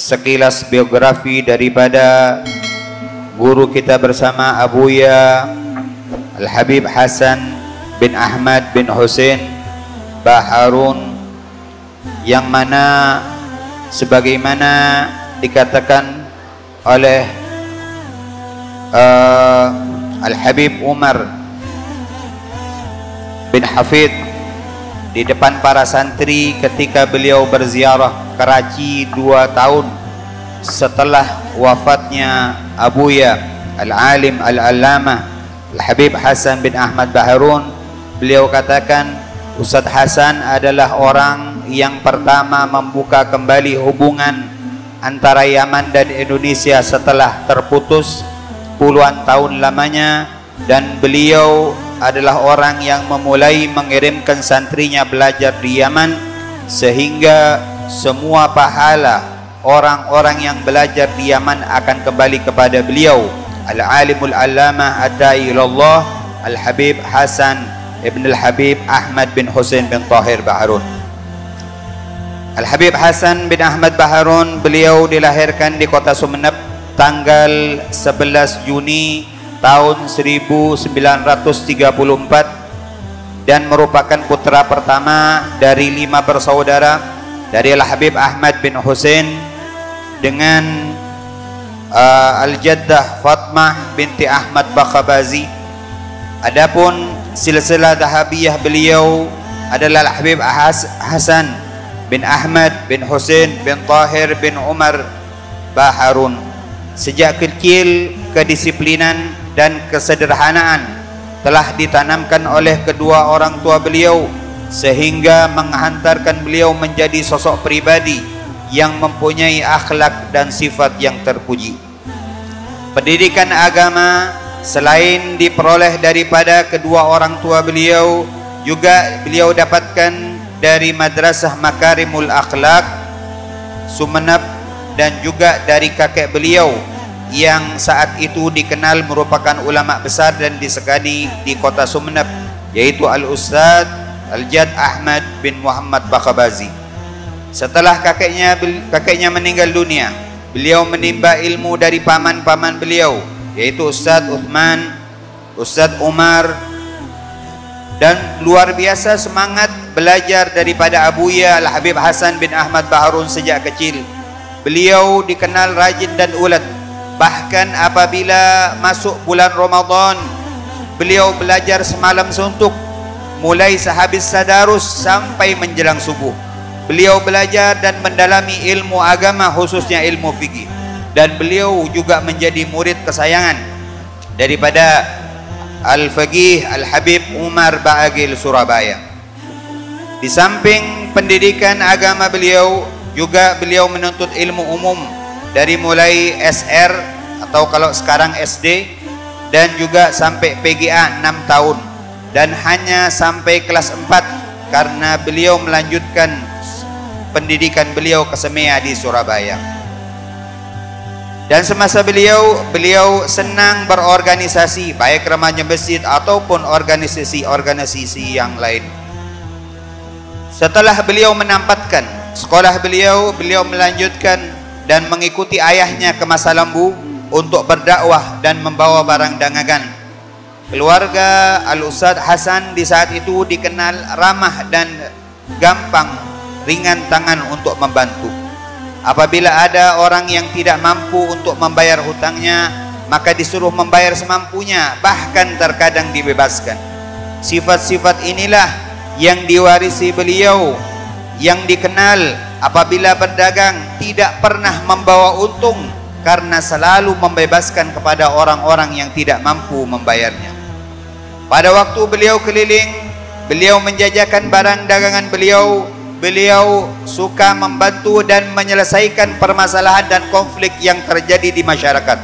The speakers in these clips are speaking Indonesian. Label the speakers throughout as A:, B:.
A: sekilas biografi daripada guru kita bersama Abuya Al-Habib Hasan bin Ahmad bin Husain Baharun, yang mana sebagaimana dikatakan oleh Al-Habib Umar bin Hafid di depan para santri ketika beliau berziarah Karachi 2 tahun setelah wafatnya Abuya Al-Alim Al-Allamah Al-Habib Hasan bin Ahmad Baharun. Beliau katakan Ustadz Hasan adalah orang yang pertama membuka kembali hubungan antara Yaman dan Indonesia setelah terputus puluhan tahun lamanya, dan beliau adalah orang yang memulai mengirimkan santrinya belajar di Yaman, sehingga semua pahala orang-orang yang belajar di Yaman akan kembali kepada beliau, Al-Alimul Allamah Ad-Da'i ilallah Al-Habib Hasan Ibn Al-Habib Ahmad bin Husain bin Tahir Baharun. Al-Habib Hasan bin Ahmad Baharun, beliau dilahirkan di kota Sumeneb tanggal 11 Juni tahun 1934 dan merupakan putra pertama dari 5 bersaudara dari Al-Habib Ahmad bin Husain dengan Al-Jaddah Fatmah binti Ahmad Bakhabazi. Adapun silsilah dahabiyah beliau adalah Al-Habib Hasan bin Ahmad bin Husain bin Tahir bin Umar Baharun. Sejak kecil kedisiplinan dan kesederhanaan telah ditanamkan oleh kedua orang tua beliau, sehingga menghantarkan beliau menjadi sosok pribadi yang mempunyai akhlak dan sifat yang terpuji. Pendidikan agama selain diperoleh daripada kedua orang tua beliau, juga beliau dapatkan dari Madrasah Makarimul Akhlak Sumeneb dan juga dari kakek beliau yang saat itu dikenal merupakan ulama besar dan disegani di kota Sumeneb, yaitu Al-Ustadz Al-Jad Ahmad bin Muhammad Bakhabazi. Setelah kakeknya meninggal dunia, beliau menimba ilmu dari paman-paman beliau, yaitu Ustadz Uthman, Ustadz Umar, dan luar biasa semangat belajar daripada Abuya Al-Habib Hasan bin Ahmad Baharun sejak kecil. Beliau dikenal rajin dan ulet. Bahkan apabila masuk bulan Ramadan, beliau belajar semalam suntuk, mulai sehabis tadarus sampai menjelang subuh. Beliau belajar dan mendalami ilmu agama, khususnya ilmu fikih, dan beliau juga menjadi murid kesayangan daripada Al-Faqih Al-Habib Umar Ba'agil Surabaya. Di samping pendidikan agama beliau, juga beliau menuntut ilmu umum dari mulai SR atau kalau sekarang SD, dan juga sampai PGA 6 tahun, dan hanya sampai kelas 4 karena beliau melanjutkan pendidikan beliau ke Semea di Surabaya. Dan semasa beliau senang berorganisasi, baik remaja masjid ataupun organisasi yang lain. Setelah beliau menampatkan sekolah beliau melanjutkan dan mengikuti ayahnya ke Masa Lembu untuk berdakwah dan membawa barang dagangan. Keluarga Al-Ustadz Hasan di saat itu dikenal ramah dan gampang, ringan tangan untuk membantu. Apabila ada orang yang tidak mampu untuk membayar hutangnya, maka disuruh membayar semampunya, bahkan terkadang dibebaskan. Sifat-sifat inilah yang diwarisi beliau, yang dikenal apabila berdagang tidak pernah membawa untung karena selalu membebaskan kepada orang-orang yang tidak mampu membayarnya. Pada waktu beliau keliling, beliau menjajakan barang dagangan beliau suka membantu dan menyelesaikan permasalahan dan konflik yang terjadi di masyarakat,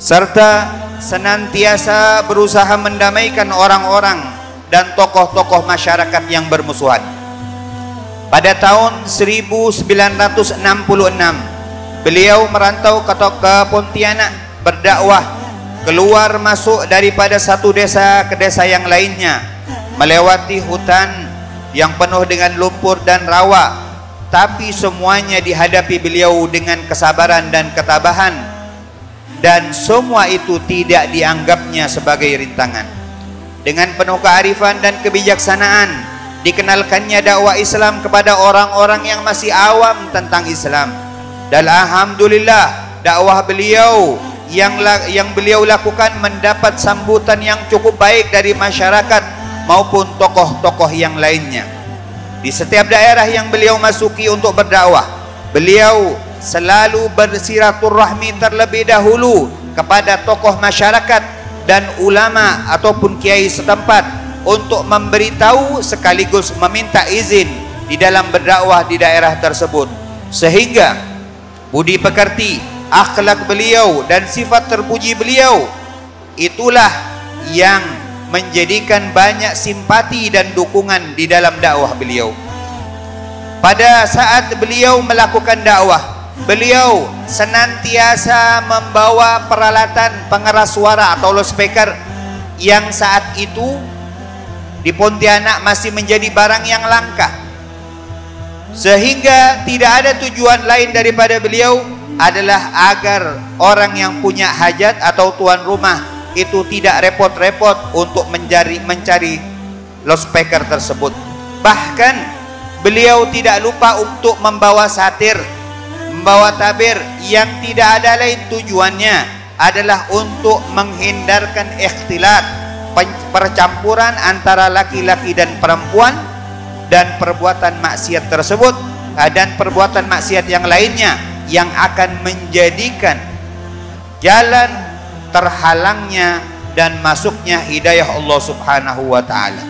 A: serta senantiasa berusaha mendamaikan orang-orang dan tokoh-tokoh masyarakat yang bermusuhan. Pada tahun 1966 beliau merantau ke Pontianak berdakwah, keluar masuk daripada satu desa ke desa yang lainnya, melewati hutan yang penuh dengan lumpur dan rawa, tapi semuanya dihadapi beliau dengan kesabaran dan ketabahan, dan semua itu tidak dianggapnya sebagai rintangan. Dengan penuh kearifan dan kebijaksanaan dikenalkannya dakwah Islam kepada orang-orang yang masih awam tentang Islam. Dan alhamdulillah dakwah beliau yang beliau lakukan mendapat sambutan yang cukup baik dari masyarakat maupun tokoh-tokoh yang lainnya. Di setiap daerah yang beliau masuki untuk berdakwah, beliau selalu bersiraturrahmi terlebih dahulu kepada tokoh masyarakat dan ulama ataupun kiai setempat untuk memberitahu sekaligus meminta izin di dalam berdakwah di daerah tersebut, sehingga budi pekerti, akhlak beliau dan sifat terpuji beliau itulah yang menjadikan banyak simpati dan dukungan di dalam dakwah beliau. Pada saat beliau melakukan dakwah, beliau senantiasa membawa peralatan pengeras suara atau loudspeaker yang saat itu di Pontianak masih menjadi barang yang langka, sehingga tidak ada tujuan lain daripada beliau adalah agar orang yang punya hajat atau tuan rumah itu tidak repot-repot untuk mencari loudspeaker tersebut. Bahkan beliau tidak lupa untuk membawa satir, membawa tabir yang tidak ada lain tujuannya adalah untuk menghindarkan ikhtilat, percampuran antara laki-laki dan perempuan, dan perbuatan maksiat tersebut dan perbuatan maksiat yang lainnya yang akan menjadikan jalan terhalangnya dan masuknya hidayah Allah Subhanahu wa ta'ala.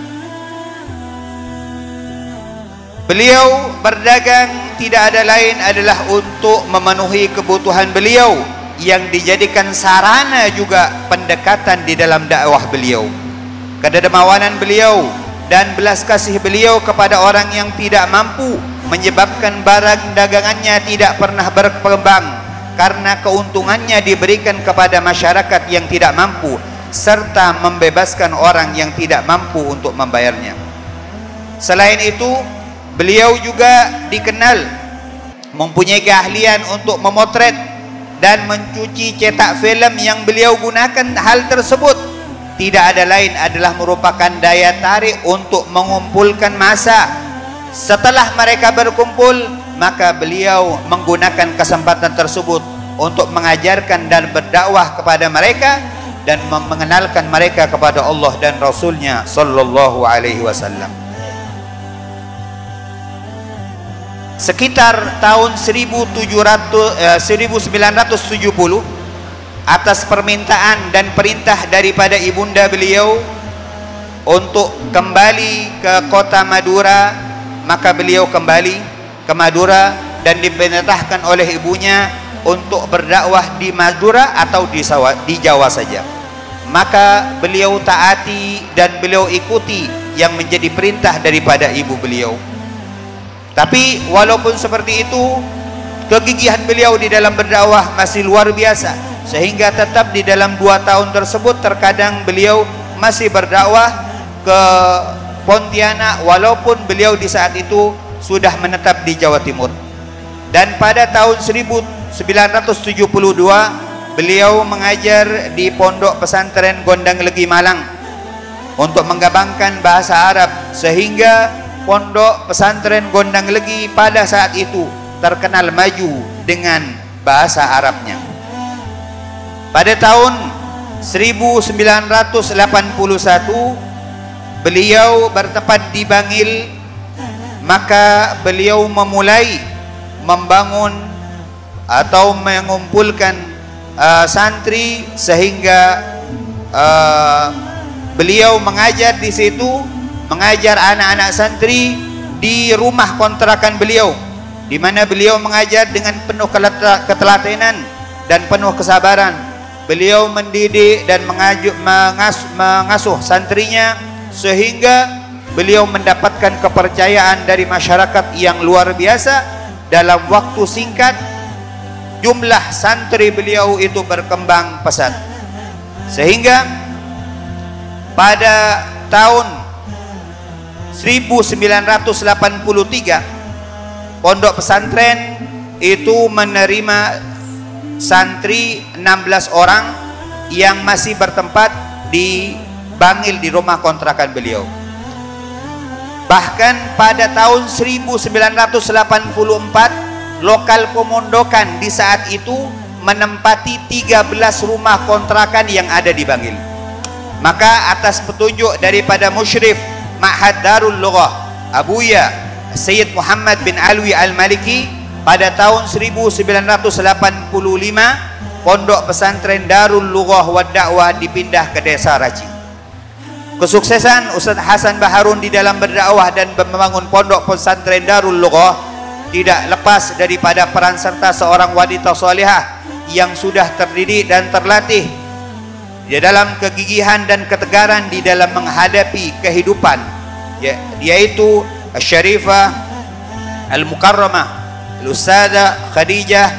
A: Beliau berdagang tidak ada lain adalah untuk memenuhi kebutuhan beliau yang dijadikan sarana juga pendekatan di dalam dakwah beliau. Kedermawanan beliau dan belas kasih beliau kepada orang yang tidak mampu menyebabkan barang dagangannya tidak pernah berkembang, karena keuntungannya diberikan kepada masyarakat yang tidak mampu, serta membebaskan orang yang tidak mampu untuk membayarnya. Selain itu, beliau juga dikenal mempunyai keahlian untuk memotret dan mencuci cetak film yang beliau gunakan. Hal tersebut tidak ada lain adalah merupakan daya tarik untuk mengumpulkan massa. Setelah mereka berkumpul, maka beliau menggunakan kesempatan tersebut untuk mengajarkan dan berdakwah kepada mereka dan mengenalkan mereka kepada Allah dan Rasulnya sallallahu alaihi wasallam. Sekitar tahun 1970 atas permintaan dan perintah daripada ibunda beliau untuk kembali ke kota Madura, maka beliau kembali ke Madura dan diperintahkan oleh ibunya untuk berdakwah di Madura atau di Jawa saja. Maka beliau taati dan beliau ikuti yang menjadi perintah daripada ibu beliau. Tapi walaupun seperti itu, kegigihan beliau di dalam berdakwah masih luar biasa, sehingga tetap di dalam 2 tahun tersebut terkadang beliau masih berdakwah ke Pontianak walaupun beliau di saat itu sudah menetap di Jawa Timur. Dan pada tahun 1972 beliau mengajar di Pondok Pesantren Gondang Legi Malang untuk mengembangkan bahasa Arab, sehingga Pondok Pesantren Gondang Legi pada saat itu terkenal maju dengan bahasa Arabnya. Pada tahun 1981 beliau bertempat di Bangil, maka beliau memulai membangun atau mengumpulkan santri, sehingga beliau mengajar di situ, mengajar anak-anak santri di rumah kontrakan beliau, di mana beliau mengajar dengan penuh ketelatenan dan penuh kesabaran. Beliau mendidik dan mengasuh santrinya, sehingga beliau mendapatkan kepercayaan dari masyarakat yang luar biasa. Dalam waktu singkat, jumlah santri beliau itu berkembang pesat, sehingga pada tahun 1983 pondok pesantren itu menerima santri 16 orang yang masih bertempat di Bangil di rumah kontrakan beliau. Bahkan pada tahun 1984 lokal pemondokan di saat itu menempati 13 rumah kontrakan yang ada di Bangil. Maka atas petunjuk daripada musyrif Ma'had Darul Lughah Abuya Sayyid Muhammad bin Alwi Al-Maliki, pada tahun 1985 pondok pesantren Darul Lughah wa Dakwah dipindah ke desa Raci. Kesuksesan Ustaz Hasan Baharun di dalam berdakwah dan membangun pondok pesantren Darul Lughah tidak lepas daripada peran serta seorang wanita salihah yang sudah terdidik dan terlatih di dalam kegigihan dan ketegaran di dalam menghadapi kehidupan, yaitu Syarifah Al-Mukarramah Al-Ustadzah Khadijah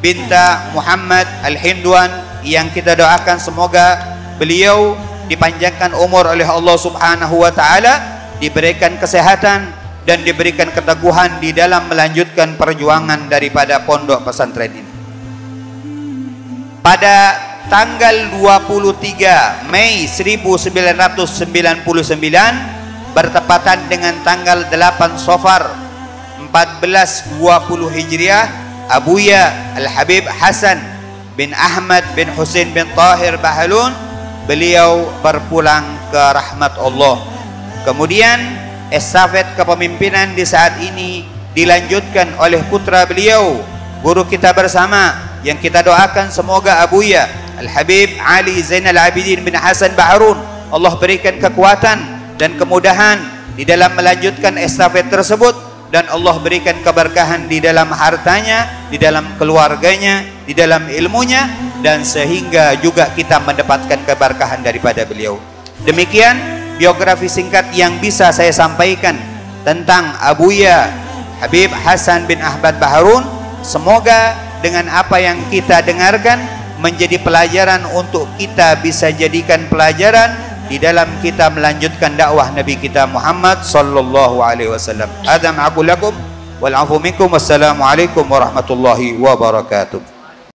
A: binta Muhammad Al-Hindwan, yang kita doakan semoga beliau dipanjangkan umur oleh Allah Subhanahu wa taala, diberikan kesehatan dan diberikan keteguhan di dalam melanjutkan perjuangan daripada pondok pesantren ini. Pada tanggal 23 Mei 1999 bertepatan dengan tanggal 8 Safar 1420 Hijriah, Abuya Al-Habib Hasan bin Ahmad bin Husain bin Tahir Bahalun beliau berpulang ke rahmat Allah. Kemudian estafet kepemimpinan di saat ini dilanjutkan oleh putra beliau, guru kita bersama, yang kita doakan semoga Abuya Al-Habib Ali Zainal Abidin bin Hasan Baharun Allah berikan kekuatan dan kemudahan di dalam melanjutkan estafet tersebut, dan Allah berikan keberkahan di dalam hartanya, di dalam keluarganya, di dalam ilmunya, dan sehingga juga kita mendapatkan keberkahan daripada beliau. Demikian biografi singkat yang bisa saya sampaikan tentang Abuya Habib Hasan bin Ahmad Baharun. Semoga dengan apa yang kita dengarkan menjadi pelajaran untuk kita bisa jadikan pelajaran di dalam kita melanjutkan dakwah Nabi kita Muhammad sallallahu alaihi wasallam. Adam aku lakum wal afu minkum. Wassalamualaikum warahmatullahi wabarakatuh.